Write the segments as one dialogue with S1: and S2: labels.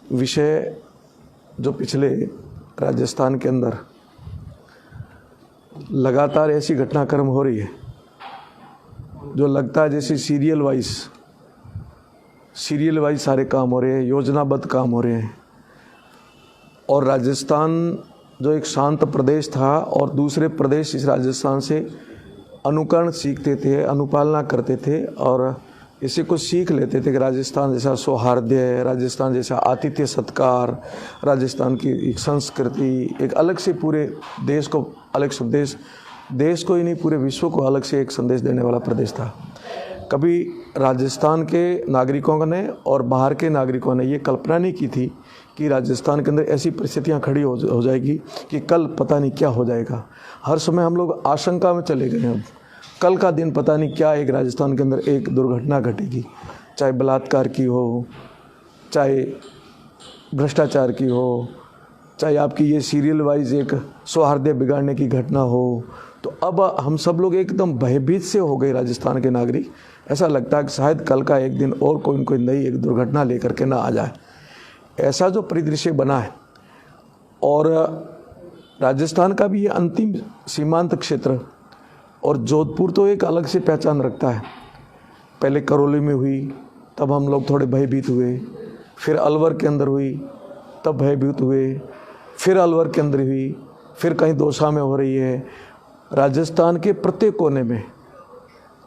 S1: विषय जो पिछले राजस्थान के अंदर लगातार ऐसी घटनाक्रम हो रही है जो लगता है जैसे सीरियल वाइज सारे काम हो रहे हैं, योजनाबद्ध काम हो रहे हैं। और राजस्थान जो एक शांत प्रदेश था और दूसरे प्रदेश इस राजस्थान से अनुकरण सीखते थे, अनुपालना करते थे और इसी को सीख लेते थे कि राजस्थान जैसा सौहार्द्य, राजस्थान जैसा आतिथ्य सत्कार, राजस्थान की एक संस्कृति, एक अलग से पूरे देश को अलग संदेश, देश को ही नहीं पूरे विश्व को अलग से एक संदेश देने वाला प्रदेश था। कभी राजस्थान के नागरिकों ने और बाहर के नागरिकों ने ये कल्पना नहीं की थी कि राजस्थान के अंदर ऐसी परिस्थितियाँ खड़ी हो जाएगी कि कल पता नहीं क्या हो जाएगा। हर समय हम लोग आशंका में चले गए हैं। कल का दिन पता नहीं क्या एक राजस्थान के अंदर एक दुर्घटना घटेगी, चाहे बलात्कार की हो, चाहे भ्रष्टाचार की हो, चाहे आपकी ये सीरियल वाइज एक सौहार्द बिगाड़ने की घटना हो। तो अब हम सब लोग एकदम भयभीत से हो गए राजस्थान के नागरिक। ऐसा लगता है कि शायद कल का एक दिन और कोई नई एक दुर्घटना लेकर के ना आ जाए। ऐसा जो परिदृश्य बना है और राजस्थान का भी ये अंतिम सीमांत क्षेत्र और जोधपुर तो एक अलग से पहचान रखता है। पहले करौली में हुई तब हम लोग थोड़े भयभीत हुए, फिर अलवर के अंदर हुई तब भयभीत हुए, फिर अलवर के अंदर हुई, फिर कहीं दौसा में हो रही है। राजस्थान के प्रत्येक कोने में,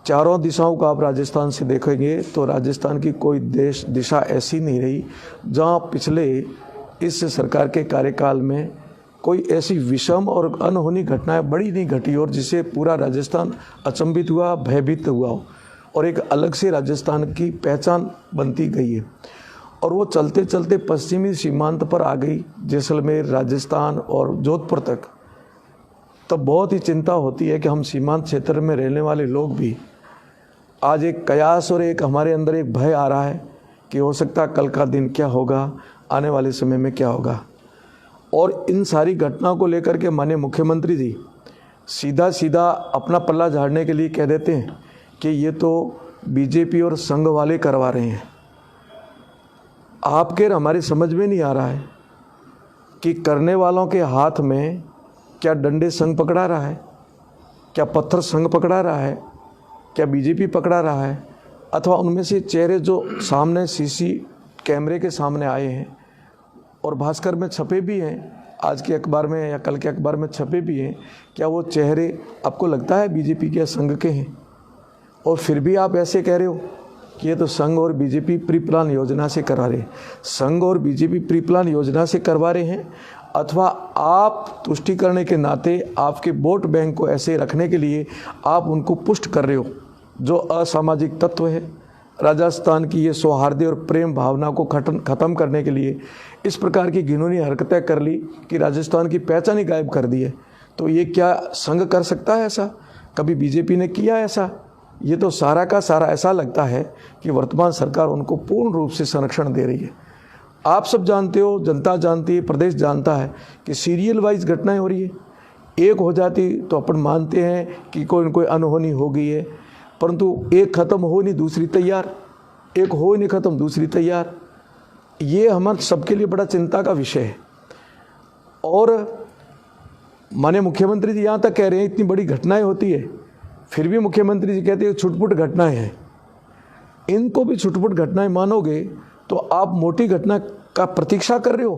S1: चारों दिशाओं का आप राजस्थान से देखेंगे तो राजस्थान की कोई दिशा ऐसी नहीं रही जहां पिछले इस सरकार के कार्यकाल में कोई ऐसी विषम और अनहोनी घटनाएं बड़ी नहीं घटी और जिसे पूरा राजस्थान अचंभित हुआ, भयभीत हुआ हो और एक अलग से राजस्थान की पहचान बनती गई है। और वो चलते चलते पश्चिमी सीमांत पर आ गई, जैसलमेर, राजस्थान और जोधपुर तक। तब बहुत ही चिंता होती है कि हम सीमांत क्षेत्र में रहने वाले लोग भी आज एक कयास और एक हमारे अंदर एक भय आ रहा है कि हो सकता है कल का दिन क्या होगा, आने वाले समय में क्या होगा। और इन सारी घटनाओं को लेकर के माननीय मुख्यमंत्री जी सीधा अपना पल्ला झाड़ने के लिए कह देते हैं कि ये तो बीजेपी और संघ वाले करवा रहे हैं। आपके हमारी समझ में नहीं आ रहा है कि करने वालों के हाथ में क्या डंडे संघ पकड़ा रहा है, क्या पत्थर संघ पकड़ा रहा है, क्या बीजेपी पकड़ा रहा है, अथवा उनमें से चेहरे जो सामने सीसी कैमरे के सामने आए हैं और भास्कर में छपे भी हैं, आज के अखबार में या कल के अखबार में छपे भी हैं, क्या वो चेहरे आपको लगता है बीजेपी के संघ के हैं? और फिर भी आप ऐसे कह रहे हो कि ये तो संघ और बीजेपी प्री प्लान योजना से करा रहे हैं। संघ और बीजेपी प्री प्लान योजना से करवा रहे हैं अथवा आप तुष्टि करने के नाते आपके वोट बैंक को ऐसे रखने के लिए आप उनको पुष्ट कर रहे हो। जो असामाजिक तत्व है, राजस्थान की ये सौहार्द और प्रेम भावना को ख़त्म करने के लिए इस प्रकार की घिनौनी हरकतें कर ली कि राजस्थान की पहचान ही गायब कर दी है। तो ये क्या संघ कर सकता है ऐसा? कभी बीजेपी ने किया ऐसा? ये तो सारा का सारा ऐसा लगता है कि वर्तमान सरकार उनको पूर्ण रूप से संरक्षण दे रही है। आप सब जानते हो, जनता जानती है, प्रदेश जानता है कि सीरियल वाइज घटनाएं हो रही है। एक हो जाती तो अपन मानते हैं कि कोई अनहोनी हो गई है, परंतु एक ख़त्म हो नहीं दूसरी तैयार, एक हो नहीं ख़त्म दूसरी तैयार। ये हमारे सबके लिए बड़ा चिंता का विषय है। और माननीय मुख्यमंत्री जी यहाँ तक कह रहे हैं इतनी बड़ी घटनाएं होती है, फिर भी मुख्यमंत्री जी कहते हैं छुटपुट घटनाएं हैं। इनको भी छुटपुट घटनाएं मानोगे तो आप मोटी घटना का प्रतीक्षा कर रहे हो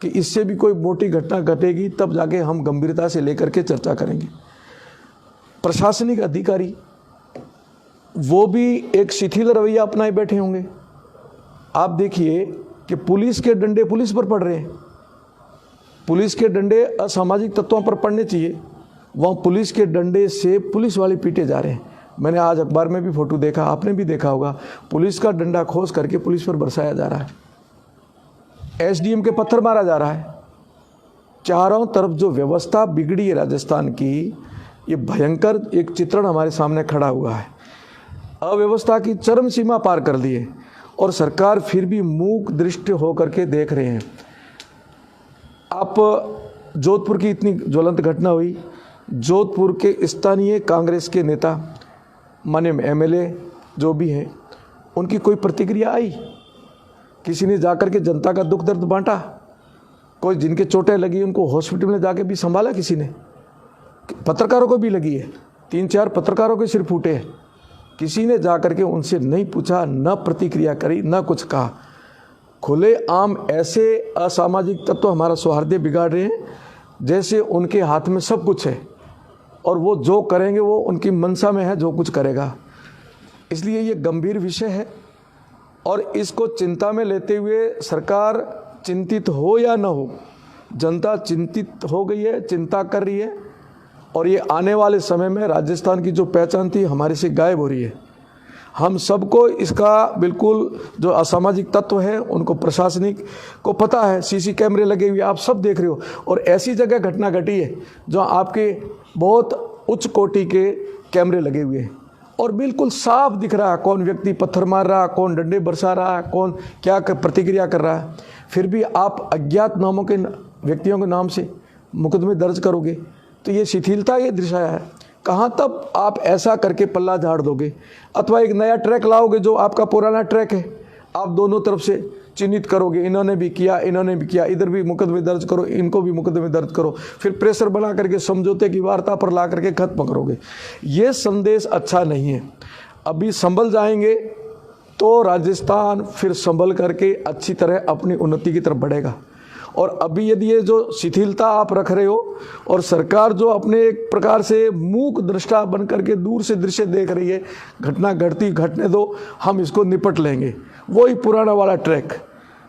S1: कि इससे भी कोई मोटी घटना घटेगी, तब जाके हम गंभीरता से लेकर के चर्चा करेंगे। प्रशासनिक अधिकारी वो भी एक शिथिल रवैया अपनाए बैठे होंगे। आप देखिए कि पुलिस के डंडे पुलिस पर पड़ रहे हैं। पुलिस के डंडे असामाजिक तत्वों पर पड़ने चाहिए, वहाँ पुलिस के डंडे से पुलिस वाले पीटे जा रहे हैं। मैंने आज अखबार में भी फोटो देखा, आपने भी देखा होगा, पुलिस का डंडा खोस करके पुलिस पर बरसाया जा रहा है। एसडीएम के पत्थर मारा जा रहा है। चारों तरफ जो व्यवस्था बिगड़ी है राजस्थान की, ये भयंकर एक चित्रण हमारे सामने खड़ा हुआ है। अव्यवस्था की चरम सीमा पार कर दी है और सरकार फिर भी मूक दृष्टि होकर के देख रहे हैं। आप जोधपुर की इतनी ज्वलंत घटना हुई, जोधपुर के स्थानीय कांग्रेस के नेता, माननीय एमएलए जो भी हैं, उनकी कोई प्रतिक्रिया आई किसी ने जाकर के जनता का दुख दर्द बांटा? कोई जिनके चोटें लगी उनको हॉस्पिटल में जाके भी संभाला किसी ने? पत्रकारों को भी लगी है, 3-4 पत्रकारों के सिर फूटे हैं, किसी ने जाकर के उनसे नहीं पूछा, न प्रतिक्रिया करी, न कुछ कहा। खुले आम ऐसे असामाजिक तत्व हमारा सौहार्द बिगाड़ रहे हैं जैसे उनके हाथ में सब कुछ है और वो जो करेंगे वो उनकी मनसा में है, जो कुछ करेगा। इसलिए ये गंभीर विषय है और इसको चिंता में लेते हुए सरकार चिंतित हो या न हो, जनता चिंतित हो गई है, चिंता कर रही है और ये आने वाले समय में राजस्थान की जो पहचान थी हमारे से गायब हो रही है। हम सबको इसका बिल्कुल जो असामाजिक तत्व है उनको प्रशासनिक को पता है, सीसी कैमरे लगे हुए आप सब देख रहे हो और ऐसी जगह घटना घटी है जो आपके बहुत उच्च कोटि के कैमरे लगे हुए हैं और बिल्कुल साफ दिख रहा है कौन व्यक्ति पत्थर मार रहा है, कौन डंडे बरसा रहा है, कौन क्या प्रतिक्रिया कर रहा है। फिर भी आप अज्ञात नामों के व्यक्तियों के नाम से मुकदमे दर्ज करोगे तो ये शिथिलता ये दर्शाया है। कहाँ तक आप ऐसा करके पल्ला झाड़ दोगे? अथवा एक नया ट्रैक लाओगे जो आपका पुराना ट्रैक है, आप दोनों तरफ से चिन्हित करोगे, इन्होंने भी किया, इन्होंने भी किया, इधर भी मुकदमे दर्ज करो, इनको भी मुकदमे दर्ज करो, फिर प्रेशर बना करके समझौते की वार्ता पर ला करके खत्म करोगे। ये संदेश अच्छा नहीं है। अभी संभल जाएंगे तो राजस्थान फिर संभल करके अच्छी तरह अपनी उन्नति की तरफ बढ़ेगा। और अभी यदि ये जो शिथिलता आप रख रहे हो और सरकार जो अपने एक प्रकार से मूक दृष्टा बन करके दूर से दृश्य देख रही है, घटना घटती घटने दो, हम इसको निपट लेंगे, वही पुराना वाला ट्रैक।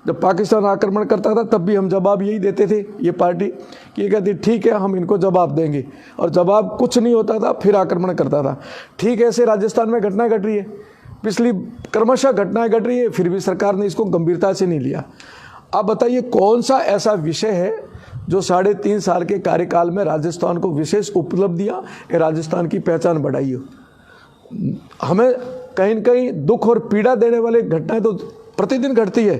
S1: जब पाकिस्तान आक्रमण करता था तब भी हम जवाब यही देते थे, ये पार्टी कि ये कहती ठीक है हम इनको जवाब देंगे, और जवाब कुछ नहीं होता था, फिर आक्रमण करता था। ठीक ऐसे राजस्थान में घटना घट रही है, पिछली क्रमशः घटनाएं घट रही है, फिर भी सरकार ने इसको गंभीरता से नहीं लिया। आप बताइए कौन सा ऐसा विषय है जो 3.5 साल के कार्यकाल में राजस्थान को विशेष उपलब्धियां या राजस्थान की पहचान बढ़ाई हो? हमें कहीं न कहीं दुख और पीड़ा देने वाली घटनाएं तो प्रतिदिन घटती है,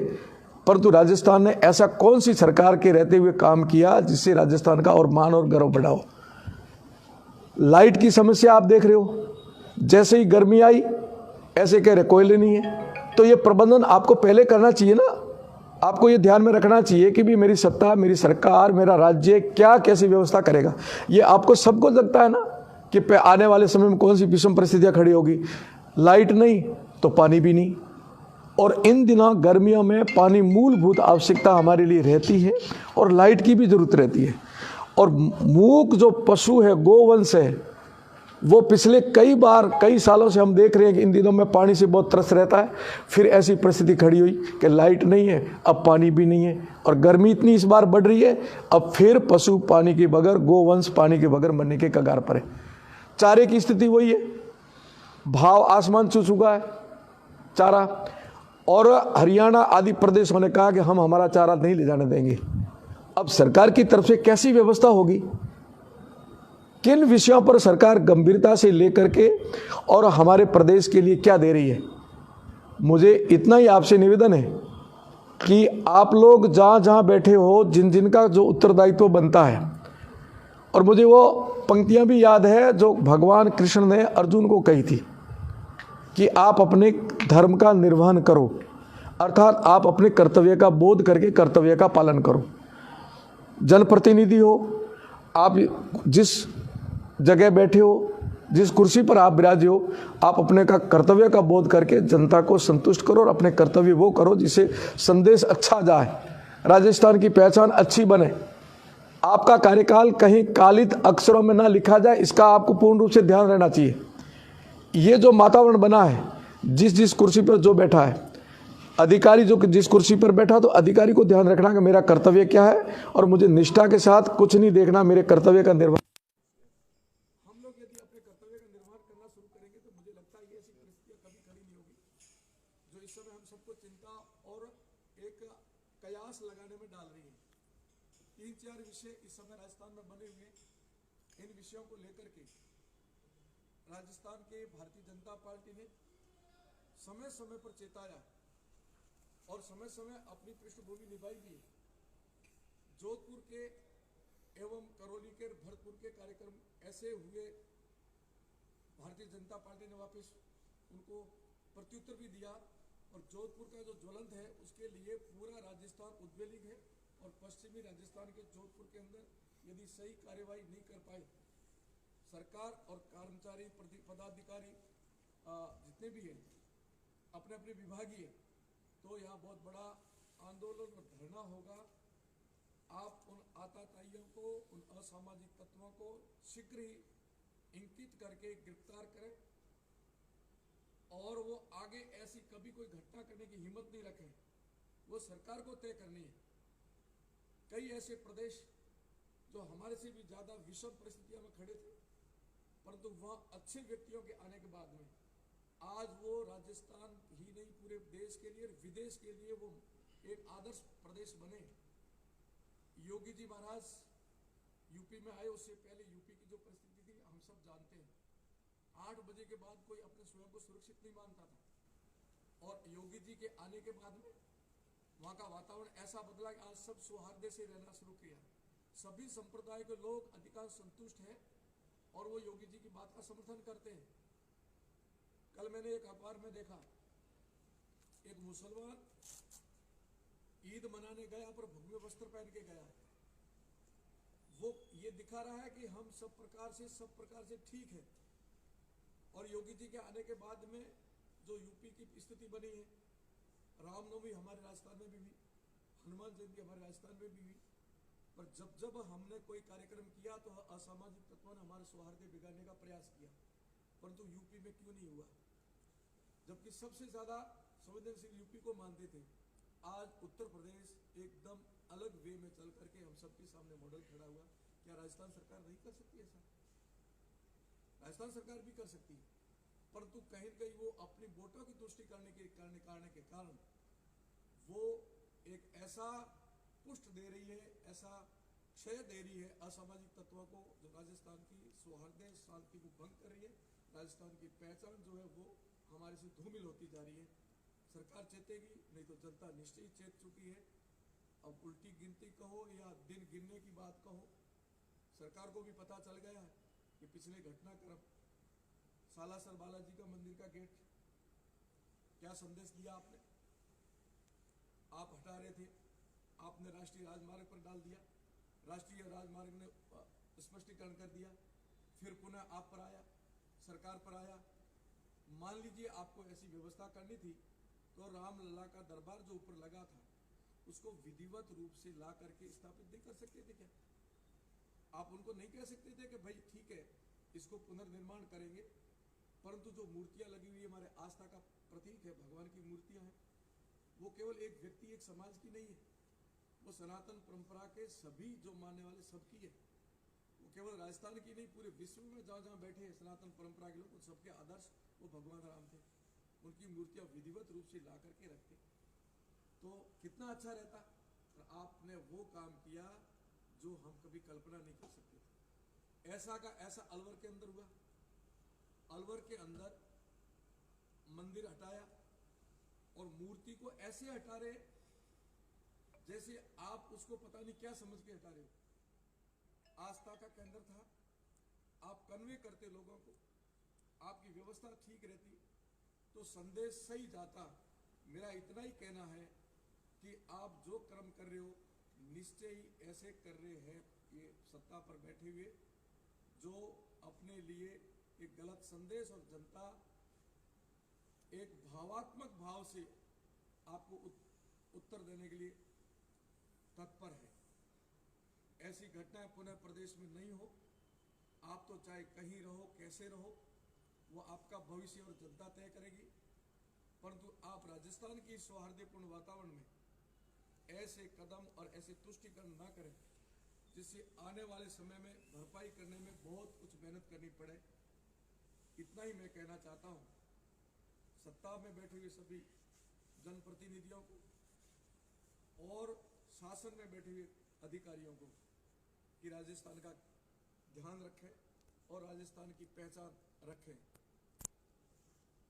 S1: परंतु राजस्थान ने ऐसा कौन सी सरकार के रहते हुए काम किया जिससे राजस्थान का और मान और गर्व बढ़ा हो? लाइट की समस्या आप देख रहे हो, जैसे ही गर्मी आई ऐसे कह रहे कोयले नहीं है। तो ये प्रबंधन आपको पहले करना चाहिए ना, आपको ये ध्यान में रखना चाहिए कि भी मेरी सत्ता, मेरी सरकार, मेरा राज्य क्या कैसी व्यवस्था करेगा। ये आपको सबको लगता है ना कि आने वाले समय में कौन सी विषम परिस्थितियां खड़ी होगी। लाइट नहीं तो पानी भी नहीं, और इन दिनों गर्मियों में पानी मूलभूत आवश्यकता हमारे लिए रहती है और लाइट की भी जरूरत रहती है। और मूक जो पशु है, गोवंश है, वो पिछले कई सालों से हम देख रहे हैं कि इन दिनों में पानी से बहुत तरस रहता है। फिर ऐसी परिस्थिति खड़ी हुई कि लाइट नहीं है, अब पानी भी नहीं है, और गर्मी इतनी इस बार बढ़ रही है, अब फिर पशु पानी के बगैर, गोवंश पानी के बगैर मरने के कगार पर है। चारे की स्थिति वही है, भाव आसमान छू चुका है चारा, और हरियाणा आदि प्रदेशों ने कहा कि हम हमारा चारा नहीं ले जाने देंगे। अब सरकार की तरफ से कैसी व्यवस्था होगी? किन विषयों पर सरकार गंभीरता से लेकर के और हमारे प्रदेश के लिए क्या दे रही है? मुझे इतना ही आपसे निवेदन है कि आप लोग जहाँ जहाँ बैठे हो, जिन जिन का जो उत्तरदायित्व बनता है, और मुझे वो पंक्तियाँ भी याद है जो भगवान कृष्ण ने अर्जुन को कही थी कि आप अपने धर्म का निर्वहन करो, अर्थात आप अपने कर्तव्य का बोध करके कर्तव्य का पालन करो। जनप्रतिनिधि हो, आप जिस जगह बैठे हो, जिस कुर्सी पर आप विराजे हो, आप अपने का कर्तव्य का बोध करके जनता को संतुष्ट करो और अपने कर्तव्य वो करो जिससे संदेश अच्छा जाए, राजस्थान की पहचान अच्छी बने, आपका कार्यकाल कहीं कालित अक्षरों में ना लिखा जाए, इसका आपको पूर्ण रूप से ध्यान रहना चाहिए। ये जो वातावरण बना है, जिस कुर्सी पर जो बैठा है, अधिकारी जो जिस कुर्सी पर बैठा, तो अधिकारी को ध्यान रखना कि मेरा कर्तव्य क्या है और मुझे निष्ठा के साथ कुछ नहीं देखना, मेरे कर्तव्य का निर्वहन। हम लोग यदि अपने कर्तव्य का निर्वहन करना शुरू करेंगे तो मुझे लगता है ये ऐसी परिस्थितियां कभी खड़ी नहीं होगी जो इस समय हम सबको चिंता और एक कयास लगाने में डाल रही है। 3-4 विषय इस समय राजस्थान में बने हुए, इन विषयों को लेकर के राजस्थान के भारतीय जनता पार्टी ने समय समय पर चेताया और समय समय अपनी पृष्ठभूमि निभाई भी है। जोधपुर के एवं करौली के, भरतपुर के कार्यक्रम ऐसे हुए, भारतीय जनता पार्टी ने वापस उनको प्रत्युत्तर भी दिया
S2: और जोधपुर का जो ज्वलंत है उसके लिए पूरा राजस्थान उद्वेलित है। और पश्चिमी राजस्थान के जोधपुर के अंदर यदि सही कार्यवाही नहीं कर पाए सरकार और कर्मचारी पदाधिकारी जितने भी हैं अपने अपने विभागीय, तो यहाँ बहुत बड़ा आंदोलन और धरना होगा। आप उन आतताइयों को, उन असामाजिक तत्वों को शीघ्र ही इंकित करके गिरफ्तार करें और वो आगे ऐसी कभी कोई घटना करने की हिम्मत नहीं रखें। वो सरकार को तय करनी है। कई ऐसे प्रदेश जो हमारे से भी ज्यादा विषम परिस्थितियों में खड़े थे, परंतु वहां अच्छे व्यक्तियों के आने के बाद में आज वो राजस्थान ही नहीं पूरे देश के लिए, विदेश के लिए वो एक आदर्श प्रदेश बने। योगी जी महाराज यूपी में आए, उससे पहले यूपी की जो परिस्थिति थी हम सब जानते हैं। 8 बजे के बाद कोई अपने स्वयं को सुरक्षित नहीं मानता था, और योगी जी के आने के बाद में वहां का वातावरण ऐसा बदला कि आज सब सौहार्द से रहना शुरू किया। सभी संप्रदाय के लोग अधिकांश संतुष्ट हैं और वो योगी जी की बात का समर्थन करते हैं। कल मैंने एक अखबार में देखा, एक मुसलमान ईद मनाने गया पर भगवे वस्त्र पहन के गया। वो ये दिखा रहा है कि हम सब प्रकार से ठीक है। और योगी जी के आने के बाद में जो यूपी की स्थिति बनी है, रामनवमी हमारे राजस्थान में भी हुई, हनुमान जयंती हमारे राजस्थान में भी हुई, पर जब हमने कोई कार्यक्रम किया तो असामाजिक तत्वों ने हमारे सौहार्द बिगाड़ने का प्रयास किया। परंतु यूपी में क्यों नहीं हुआ, जबकि सबसे ज्यादा संवेदनशील यूपी को मानते थे। आज उत्तर प्रदेश एकदम अलग वे में चल करके हम सबके सामने मॉडल खड़ा हुआ। क्या राजस्थान सरकार नहीं कर सकती ऐसा? राजस्थान सरकार भी कर सकती है, परंतु कहीं कहीं वो अपनी वोटों की तुष्टि करने के कारण वो एक ऐसा पुष्ट दे रही है, ऐसा क्षय दे रही है असामाजिक तत्वों को, जो राजस्थान की सौहार्द शांति को भंग कर रही है। राजस्थान की पहचान जो है वो हमारे से धूमिल होती जा रही है। सरकार चेतेगी, नहीं तो जनता निश्चय ही चेत चुकी है। अब उल्टी गिनती कहो या दिन गिनने की बात कहो, सरकार को भी पता चल गया है कि पिछले घटनाक्रम सालासर बालाजी का मंदिर का गेट क्या संदेश दिया आपने? आप हटा रहे थे, आपने राष्ट्रीय राजमार्ग पर डाल दिया, राष्ट्रीय राजमार्ग ने स्पष्टीकरण कर दिया, फिर पुनः आप पर आया, सरकार पर आया। मान लीजिए आपको ऐसी व्यवस्था करनी थी तो रामलला का दरबार जो ऊपर लगा था उसको विधिवत रूप से ला करके स्थापित नहीं कर सकते थे क्या? आप उनको नहीं कह सकते थे कि भाई ठीक है इसको पुनर्निर्माण करेंगे, परंतु जो मूर्तियां लगी हुई हमारे आस्था का प्रतीक है, भगवान की मूर्तियां हैं, वो केवल एक व्यक्ति एक समाज की नहीं है, वो सनातन परंपरा के सभी जो मानने वाले सबकी है। वो केवल राजस्थान की नहीं, पूरे विश्व में जहाँ जहाँ बैठे हैं सनातन परंपरा के लोग, उन सबके आदर्श वो भगवान राम थे। उनकी मूर्तियां विधिवत रूप से ला करके रखते तो कितना अच्छा रहता। और आपने वो काम किया जो हम कभी कल्पना नहीं कर सकते थे। ऐसा का ऐसा अलवर के अंदर हुआ। अलवर के अंदर मंदिर हटाया और मूर्ति को ऐसे हटा रहे जैसे आप उसको पता नहीं क्या समझ के हटा रहे हो। आस्था का केंद्र था, आप कन्वे करते लोगों को, आपकी व्यवस्था ठीक रहती तो संदेश सही जाता। मेरा इतना ही कहना है कि आप जो कर्म कर रहे हो निश्चय ही ऐसे कर रहे हैं ये सत्ता पर बैठे हुए जो अपने लिए एक गलत संदेश, और जनता एक भावात्मक भाव से आपको उत्तर देने के लिए तत्पर है। ऐसी घटनाएं पुनः प्रदेश में नहीं हो। आप तो चाहे कहीं रहो, कैसे रहो, वो आपका भविष्य और जनता तय करेगी, परंतु आप राजस्थान की सौहार्दपूर्ण वातावरण में ऐसे कदम और ऐसे तुष्टिकरण ना करें जिससे आने वाले समय में भरपाई करने में बहुत कुछ मेहनत करनी पड़े। इतना ही मैं कहना चाहता हूँ सत्ता में बैठे हुए सभी जनप्रतिनिधियों को और शासन में बैठे हुए अधिकारियों को कि राजस्थान का ध्यान रखें और राजस्थान की पहचान रखें।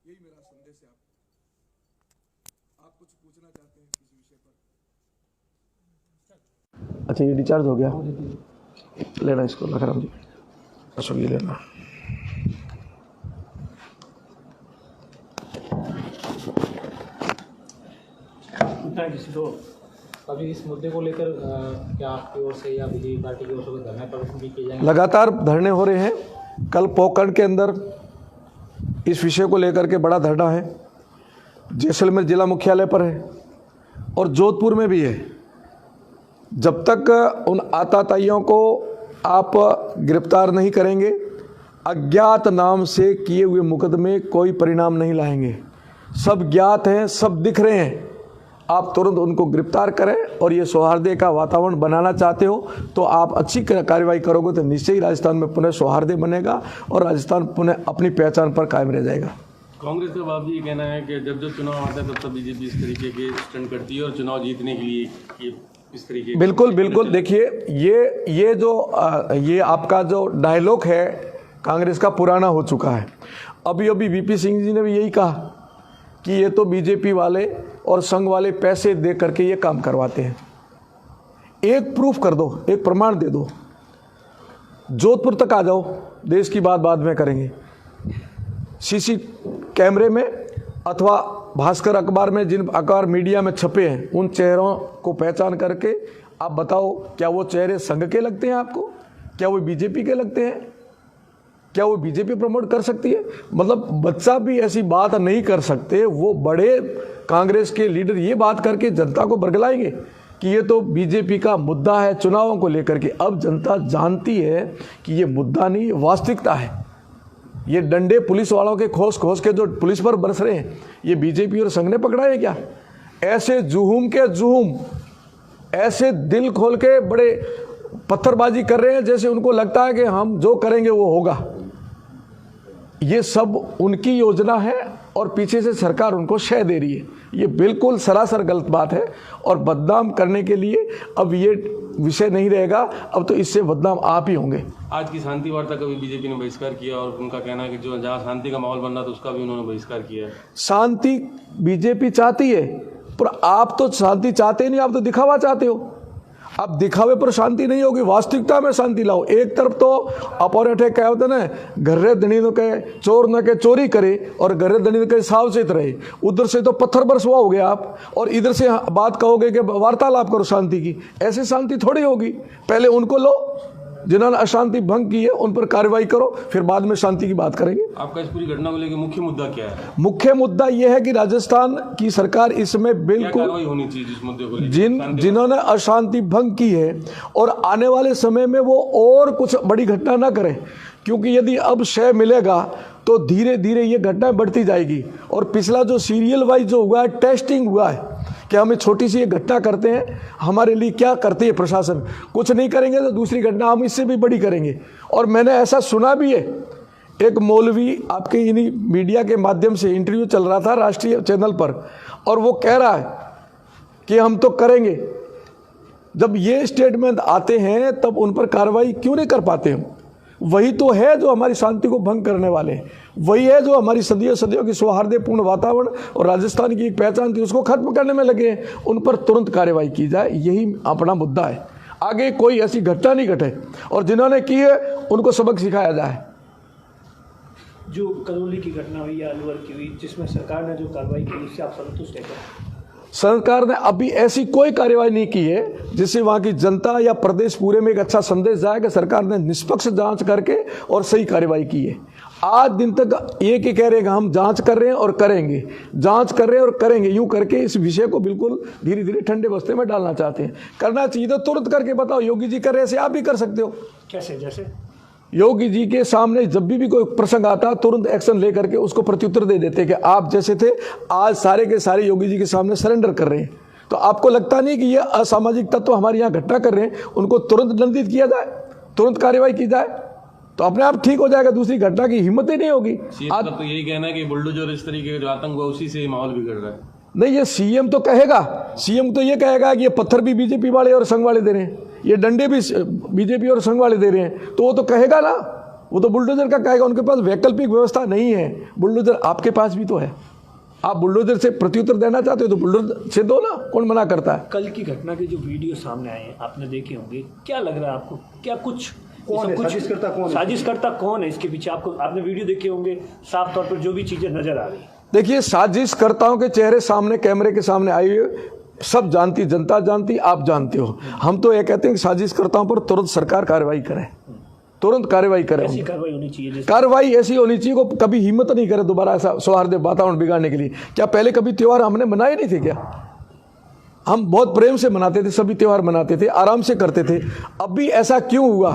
S2: यही मेरा संदेश है आपको। आप कुछ पूछना चाहते हैं किसी विषय पर?
S1: अच्छा, ये डिस्चार्ज हो गया, लेना इसको लखराम जी, अशोक ये लेना।
S3: तो अभी इस मुद्दे को लेकर क्या आपकी ओर से या बीजेपी पार्टी की ओर से धरना प्रदर्शन भी किए जाएंगे?
S1: लगातार धरने हो रहे हैं। कल पोखरण के अंदर इस विषय को लेकर के बड़ा धरना है, जैसलमेर जिला मुख्यालय पर है और जोधपुर में भी है। जब तक उन आतताइयों को आप गिरफ्तार नहीं करेंगे, अज्ञात नाम से किए हुए मुकदमे कोई परिणाम नहीं लाएंगे। सब ज्ञात हैं, सब दिख रहे हैं। आप तुरंत उनको गिरफ्तार करें और ये सौहार्द का वातावरण बनाना चाहते हो तो आप अच्छी कार्रवाई करोगे तो निश्चय ही राजस्थान में पुनः सौहार्द बनेगा और राजस्थान पुनः अपनी पहचान पर कायम रह जाएगा।
S4: कांग्रेस का बाबू ये कहना है कि जब जब चुनाव आता है तब तब बीजेपी इस तरीके के स्टंट करती है और चुनाव जीतने के लिए ये इस तरीके
S1: बिल्कुल बिल्कुल। देखिए ये आपका जो डायलॉग है कांग्रेस का पुराना हो चुका है। अभी वीपी सिंह जी ने भी यही कहा कि ये तो बीजेपी वाले और संघ वाले पैसे दे करके ये काम करवाते हैं। एक प्रूफ कर दो, एक प्रमाण दे दो, जोधपुर तक आ जाओ, देश की बात बाद में करेंगे। सीसी कैमरे में अथवा भास्कर अखबार में, जिन अखबार मीडिया में छपे हैं, उन चेहरों को पहचान करके आप बताओ क्या वो चेहरे संघ के लगते हैं आपको? क्या वो बीजेपी के लगते हैं? क्या वो बीजेपी प्रमोट कर सकती है? मतलब बच्चा भी ऐसी बात नहीं कर सकते। वो बड़े कांग्रेस के लीडर ये बात करके जनता को बरगलाएंगे कि ये तो बीजेपी का मुद्दा है चुनावों को लेकर के। अब जनता जानती है कि ये मुद्दा नहीं, वास्तविकता है। ये डंडे पुलिस वालों के खोस खोस के जो पुलिस पर बरस रहे हैं, ये बीजेपी और संघ ने पकड़ा है क्या? ऐसे जुहूम के जुहूम, ऐसे दिल खोल के बड़े पत्थरबाजी कर रहे हैं जैसे उनको लगता है कि हम जो करेंगे वो होगा। ये सब उनकी योजना है और पीछे से सरकार उनको शय दे रही है। ये बिल्कुल सरासर गलत बात है और बदनाम करने के लिए अब ये विषय नहीं रहेगा। अब तो इससे बदनाम आप ही होंगे।
S4: आज की शांति वार्ता का भी बीजेपी ने बहिष्कार किया और उनका कहना है कि जो जहाँ शांति का माहौल बन रहा था उसका भी उन्होंने बहिष्कार किया है।
S1: शांति बीजेपी चाहती है पर आप तो शांति चाहते नहीं, आप तो दिखावा चाहते हो। अब दिखावे पर शांति नहीं होगी, वास्तविकता में शांति लाओ। एक तरफ तो अपोनेंट है, क्या होता है ना, घर्रे धनी न के चोर न के चोरी करे और घर्रे धनी न के सावचेत रहे। उधर से तो पत्थर बरसवा हो गया आप और इधर से बात कहोगे कि वार्तालाप करो शांति की। ऐसी शांति थोड़ी होगी। पहले उनको लो जिन्होंने अशांति भंग की है, उन पर कार्रवाई करो, फिर बाद में शांति की बात करेंगे।
S4: आपका इस पूरी घटना को लेकर मुख्य मुद्दा क्या है?
S1: मुख्य मुद्दा यह है कि राजस्थान की सरकार इसमें बिल्कुल
S4: कार्रवाई होनी चाहिए जिस मुद्दे को लेकर
S1: जिन्होंने अशांति भंग की है और आने वाले समय में वो और कुछ बड़ी घटना ना करें, क्योंकि यदि अब शय मिलेगा तो धीरे धीरे ये घटना बढ़ती जाएगी। और पिछला जो सीरियल वाइज जो हुआ है, टेस्टिंग हुआ है कि हमें छोटी सी ये घटना करते हैं, हमारे लिए क्या करती है प्रशासन, कुछ नहीं करेंगे तो दूसरी घटना हम इससे भी बड़ी करेंगे। और मैंने ऐसा सुना भी है, एक मौलवी आपके इन्हीं मीडिया के माध्यम से इंटरव्यू चल रहा था राष्ट्रीय चैनल पर, और वो कह रहा है कि हम तो करेंगे। जब ये स्टेटमेंट आते हैं तब उन पर कार्रवाई क्यों नहीं कर पाते हम? वही तो है जो हमारी शांति को भंग करने वाले हैं, वही है जो हमारी सदियों सदियों की सौहार्दपूर्ण वातावरण और राजस्थान की एक पहचान थी उसको खत्म करने में लगे हैं। उन पर तुरंत कार्रवाई की जाए, यही अपना मुद्दा है। आगे कोई ऐसी घटना नहीं घटे और जिन्होंने की है उनको सबक सिखाया जाए।
S3: जो करौली की घटना हुई या अलवर की हुई, जिसमें सरकार ने जो कार्रवाई की, उससे आप संतुष्ट हैं क्या?
S1: सरकार ने अभी ऐसी कोई कार्रवाई नहीं की है जिससे वहाँ की जनता या प्रदेश पूरे में एक अच्छा संदेश जाए कि सरकार ने निष्पक्ष जांच करके और सही कार्रवाई की है। आज दिन तक ये कि कह रहे हैं कि हम जांच कर रहे हैं और करेंगे, जांच कर रहे हैं और करेंगे, यूं करके इस विषय को बिल्कुल धीरे धीरे ठंडे बस्ते में डालना चाहते हैं। करना चाहिए तो तुरंत करके बताओ। योगी जी कर रहे ऐसे आप भी कर सकते हो।
S3: कैसे? जैसे
S1: योगी जी के सामने जब भी कोई प्रसंग आता तुरंत एक्शन लेकर के उसको प्रत्युत्तर दे देते कि आप जैसे थे। आज सारे के सारे योगी जी के सामने सरेंडर कर रहे हैं। तो आपको लगता नहीं कि ये असामाजिक तत्व हमारे यहाँ घटना कर रहे हैं, उनको तुरंत दंडित किया जाए, तुरंत कार्रवाई की जाए तो अपने आप ठीक हो जाएगा। दूसरी घटना की हिम्मत ही नहीं होगी।
S4: आज तो यही कहना है कि बुलडोजर इस तरीके का जो आतंक हुआ उसी से माहौल बिगड़ रहा है।
S1: नहीं, ये सीएम तो कहेगा, सीएम तो ये कहेगा कि ये पत्थर भी बीजेपी वाले और संघ वाले दे रहे हैं, ये डंडे भी बीजेपी और संघ वाले दे रहे हैं, तो वो तो कहेगा ना, वो तो बुलडोजर का कहेगा। उनके पास वैकल्पिक व्यवस्था नहीं है। बुलडोजर आपके पास भी तो है। आप बुलडोजर से प्रत्युत्तर देना चाहते हो तो बुलडोजर से दो ना, कौन मना करता है?
S3: कल की घटना के जो वीडियो सामने आए हैं आपने देखे होंगे, क्या लग रहा है आपको? क्या कुछ
S5: कौन है
S3: साजिशकर्ता कौन है इसके पीछे? आपने वीडियो देखे होंगे, साफ तौर पर जो भी चीजें नजर आ रही।
S1: देखिए, साजिशकर्ताओं के चेहरे सामने कैमरे के सामने आई हुई सब जानती, जनता जानती, आप जानते हो। हम तो ये कहते हैं कि साजिशकर्ताओं पर तुरंत सरकार कार्रवाई करे, तुरंत कार्रवाई करे।
S3: ऐसी कार्रवाई होनी चाहिए जैसे
S1: कार्रवाई ऐसी होनी चाहिए को कभी हिम्मत नहीं करे दोबारा ऐसा सौहार्द वातावरण बिगाड़ने के लिए। क्या पहले कभी त्यौहार हमने मनाए नहीं थे क्या? हम बहुत प्रेम से मनाते थे, सभी त्यौहार मनाते थे, आराम से करते थे। अब भी ऐसा क्यों हुआ?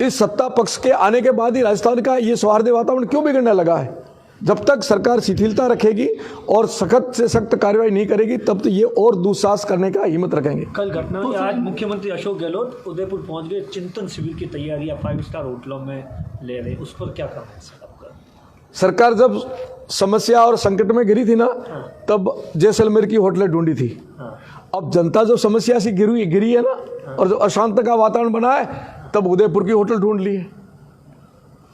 S1: इस सत्ता पक्ष के आने के बाद ही राजस्थान का ये सौहार्द वातावरण क्यों बिगड़ने लगा है? जब तक सरकार शिथिलता रखेगी और सख्त से सख्त कार्रवाई नहीं करेगी तब तो ये और दुस्साहस करने का हिम्मत रखेंगे।
S3: कल घटना हुई, आज मुख्यमंत्री अशोक गहलोत उदयपुर पहुंच गए, चिंतन शिविर की तैयारियां 5 स्टार होटलों में ले रहे, उस पर क्या कहना है सर आपका?
S1: सरकार जब समस्या और संकट में घिरी थी ना, तब जैसलमेर की होटलें ढूंढी थी। अब जनता जो समस्या से घिरी है ना, और जो अशांत का वातावरण बना है, तब उदयपुर की होटल ढूंढ ली है।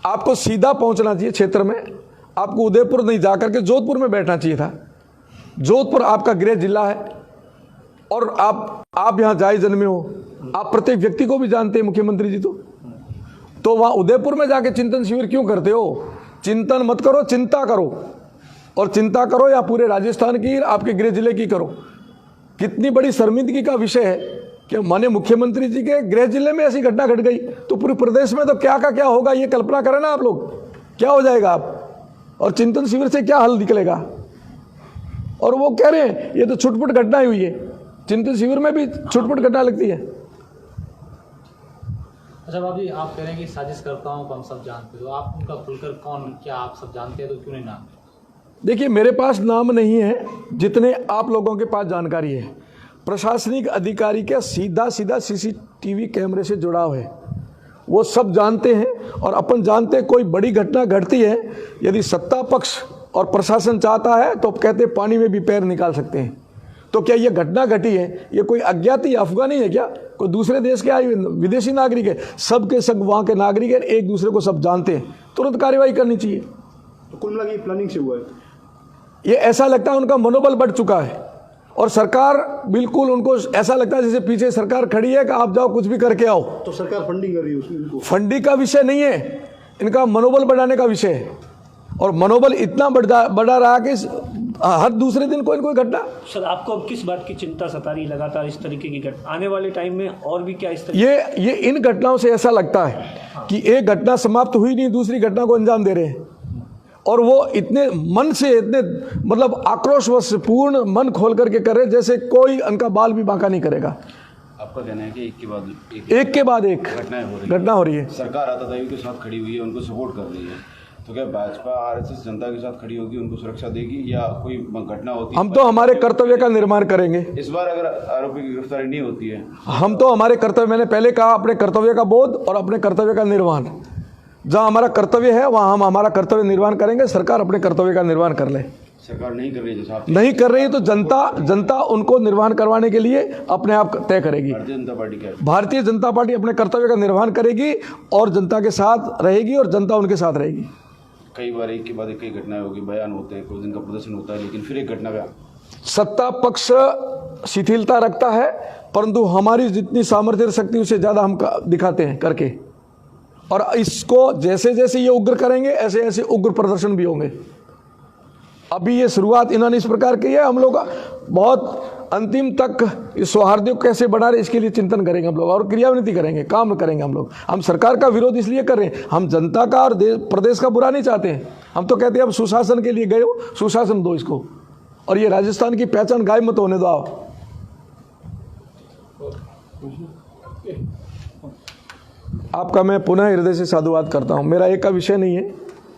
S1: आपको सीधा पहुंचना चाहिए क्षेत्र में, आपको उदयपुर नहीं जाकर के जोधपुर में बैठना चाहिए था। जोधपुर आपका गृह जिला है और आप यहाँ जाए जन्मे हो, आप प्रत्येक व्यक्ति को भी जानते हैं मुख्यमंत्री जी। तो वहाँ उदयपुर में जाके चिंतन शिविर क्यों करते हो? चिंतन मत करो, चिंता करो, और चिंता करो या पूरे राजस्थान की, आपके गृह जिले की करो। कितनी बड़ी शर्मिंदगी का विषय है कि माननीय मुख्यमंत्री जी के गृह जिले में ऐसी घटना घट गई, तो पूरे प्रदेश में तो क्या का क्या होगा, ये कल्पना करें ना आप लोग, क्या हो जाएगा आप। और चिंतन शिविर से क्या हल निकलेगा? और वो कह रहे हैं ये तो छुटपुट घटना ही हुई है। चिंतन शिविर में भी छुटपुट घटना लगती है।
S5: अच्छा बाबू जी, आप कह रहे हैं कि साजिशकर्ताओं को हम सब जानते हो, आप उनका खुलकर कौन, क्या आप सब जानते हैं तो क्यों नहीं नाम?
S1: देखिए, मेरे पास नाम नहीं है, जितने आप लोगों के पास जानकारी है। प्रशासनिक अधिकारी का सीधा सीसीटीवी कैमरे से जुड़ाव है, वो सब जानते हैं। और अपन जानते हैं कोई बड़ी घटना घटती है, यदि सत्ता पक्ष और प्रशासन चाहता है तो कहते हैं पानी में भी पैर निकाल सकते हैं। तो क्या ये घटना घटी है, ये कोई अज्ञात अफगानी है क्या? कोई दूसरे देश के आए विदेशी नागरिक है? सब के सब वहाँ के नागरिक है, एक दूसरे को सब जानते हैं, तुरंत कार्रवाई करनी चाहिए।
S6: तो कुल मिला के प्लानिंग से हुआ है
S1: ये? ऐसा लगता है उनका मनोबल बढ़ चुका है, और सरकार बिल्कुल उनको ऐसा लगता है जैसे पीछे सरकार खड़ी है कि आप जाओ कुछ भी करके आओ।
S6: तो सरकार फंडिंग कर रही है उसमें?
S1: फंडिंग का विषय नहीं है, इनका मनोबल बढ़ाने का विषय है। और मनोबल इतना बढ़ा रहा कि हर दूसरे दिन कोई न कोई घटना।
S3: सर, आपको अब किस बात की चिंता सता रही लगातार इस तरीके की घटना आने वाले टाइम में, और भी क्या इस तरीके?
S1: ये इन घटनाओं से ऐसा लगता है कि एक घटना समाप्त हुई नहीं, दूसरी घटना को अंजाम दे रहे हैं। और वो इतने मन से, इतने मतलब आक्रोशवश पूर्ण मन खोल करके कर रहे जैसे कोई उनका बाल भी बांका नहीं करेगा।
S7: आपका कहना है कि एक
S1: के बाद एक घटना हो रही है।
S7: सरकार आतताइयों के साथ खड़ी हुई है, उनको सपोर्ट कर रही है, तो क्या भाजपा आरएसएस जनता के साथ खड़ी होगी, उनको सुरक्षा देगी, या कोई घटना होती है?
S1: हम तो हमारे कर्तव्य का निर्माण करेंगे।
S7: इस बार अगर आरोपी की गिरफ्तारी नहीं होती है,
S1: हम तो हमारे कर्तव्य, मैंने पहले कहा, अपने कर्तव्य का बोध और अपने कर्तव्य का निर्वहन, जहाँ हमारा कर्तव्य है वहाँ हम हमारा कर्तव्य निर्वहन करेंगे। सरकार अपने कर्तव्य का निर्वहन कर ले।
S7: सरकार नहीं कर रही है, जैसा
S1: नहीं कर रही है तो जनता उनको निर्वहन करवाने के लिए अपने आप तय करेगी। भारतीय जनता पार्टी अपने कर्तव्य का निर्वहन करेगी और जनता के साथ रहेगी और जनता उनके साथ रहेगी।
S7: कई बार एक के बाद एक कई घटनाएं होगी, बयान होते हैं, कुछ दिन का प्रदर्शन होता है, लेकिन फिर एक घटना का
S1: सत्ता पक्ष शिथिलता रखता है, परंतु हमारी जितनी सामर्थ्य शक्ति उससे ज़्यादा हम दिखाते हैं करके। और इसको जैसे जैसे ये उग्र करेंगे ऐसे ऐसे उग्र प्रदर्शन भी होंगे। अभी ये शुरुआत इन्होंने इस प्रकार की है, हम लोग बहुत अंतिम तक इस सौहार्द को कैसे बढ़ा रहे इसके लिए चिंतन करेंगे हम लोग, और क्रियान्विति करेंगे, काम करेंगे हम लोग। हम सरकार का विरोध इसलिए कर रहे हैं, हम जनता का और प्रदेश का बुरा नहीं चाहते हैं। हम तो कहते हैं अब सुशासन के लिए गए हो, सुशासन दो इसको, और ये राजस्थान की पहचान गायब मत होने दो। आओ आपका मैं पुनः हृदय से साधुवाद करता हूँ। मेरा एक का विषय नहीं है,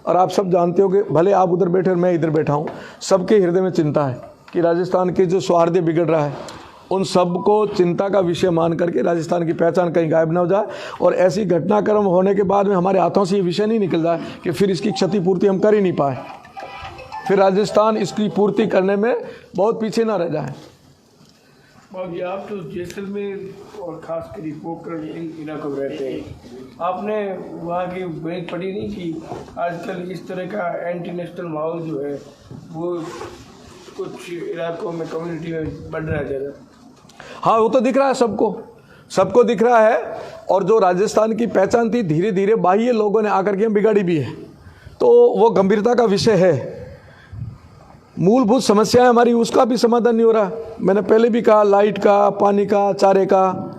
S1: और आप सब जानते हो कि भले आप उधर बैठे और मैं इधर बैठा हूँ, सबके हृदय में चिंता है कि राजस्थान के जो सौहार्द बिगड़ रहा है, उन सबको चिंता का विषय मान करके राजस्थान की पहचान कहीं गायब ना हो जाए, और ऐसी घटनाक्रम होने के बाद में हमारे हाथों से ये विषय नहीं निकल जाए कि फिर इसकी क्षतिपूर्ति हम कर ही नहीं पाए, फिर राजस्थान इसकी पूर्ति करने में बहुत पीछे ना रह जाए।
S8: बाबू, आप तो जैसलमेर और खास कर पोखरण इलाकों में रहते हैं, आपने वहाँ की बात पढ़ी नहीं कि आजकल इस तरह का एंटी नेशनल माहौल जो है वो कुछ इलाकों में, कम्युनिटी में बढ़ रहा है ज़्यादा?
S1: हाँ, वो तो दिख रहा है, सबको दिख रहा है। और जो राजस्थान की पहचान थी, धीरे धीरे बाह्य लोगों ने आकर के बिगाड़ी भी है, तो वो गंभीरता का विषय है। मूलभूत समस्या है हमारी, उसका भी समाधान नहीं हो रहा। मैंने पहले भी कहा, लाइट का, पानी का, चारे का,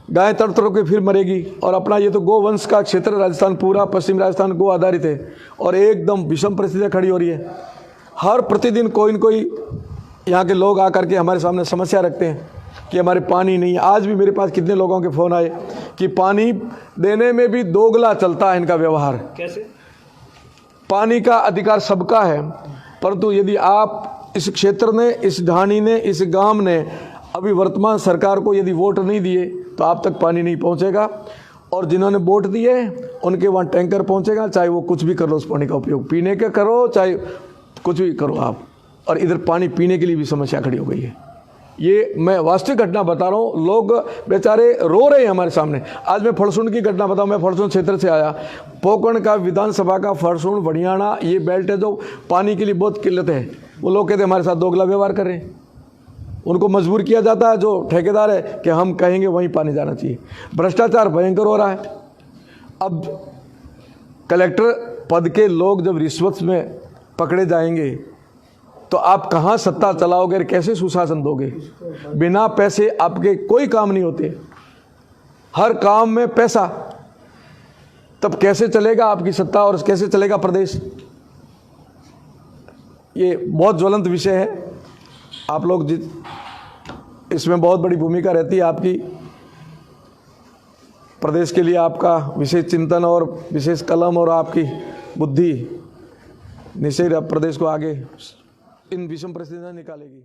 S1: गाय तड़तड़ के फिर मरेगी। और अपना ये तो गोवंश का क्षेत्र, राजस्थान पूरा पश्चिम राजस्थान गो आधारित है और एकदम विषम परिस्थितियाँ खड़ी हो रही है। हर प्रतिदिन कोई न कोई यहाँ के लोग आकर के हमारे सामने समस्या रखते हैं कि हमारे पानी नहीं। आज भी मेरे पास कितने लोगों के फ़ोन आए कि पानी देने में भी दोगला चलता है इनका व्यवहार।
S3: कैसे?
S1: पानी का अधिकार सबका है, परंतु यदि आप इस क्षेत्र ने, इस ढाणी ने, इस गांव ने अभी वर्तमान सरकार को यदि वोट नहीं दिए तो आप तक पानी नहीं पहुंचेगा। और जिन्होंने वोट दिए उनके वहाँ टैंकर पहुंचेगा, चाहे वो कुछ भी कर लो, उस पानी का उपयोग पीने का करो, चाहे कुछ भी करो आप। और इधर पानी पीने के लिए भी समस्या खड़ी हो गई है। ये मैं वास्तविक घटना बता रहा हूँ, लोग बेचारे रो रहे हैं हमारे सामने। आज मैं फरसुण की घटना बताऊँ, मैं फरसुण क्षेत्र से आया। पोकरण का विधानसभा का फरसुण बड़ियाना ये बेल्ट है जो पानी के लिए बहुत किल्लत है। वो लोग कहते हैं हमारे साथ दोगला व्यवहार कर रहे हैं। उनको मजबूर किया जाता है, जो ठेकेदार है, कि हम कहेंगे वहीं पानी जाना चाहिए। भ्रष्टाचार भयंकर हो रहा है। अब कलेक्टर पद के लोग जब रिश्वत में पकड़े जाएंगे तो आप कहाँ सत्ता चलाओगे और कैसे सुशासन दोगे? बिना पैसे आपके कोई काम नहीं होते, हर काम में पैसा। तब कैसे चलेगा आपकी सत्ता और कैसे चलेगा प्रदेश? ये बहुत ज्वलंत विषय है। आप लोग इसमें बहुत बड़ी भूमिका रहती है आपकी। प्रदेश के लिए आपका विशेष चिंतन और विशेष कलम और आपकी बुद्धि निश्चय प्रदेश को आगे इन विषम परिस्थितियों से निकालेगी।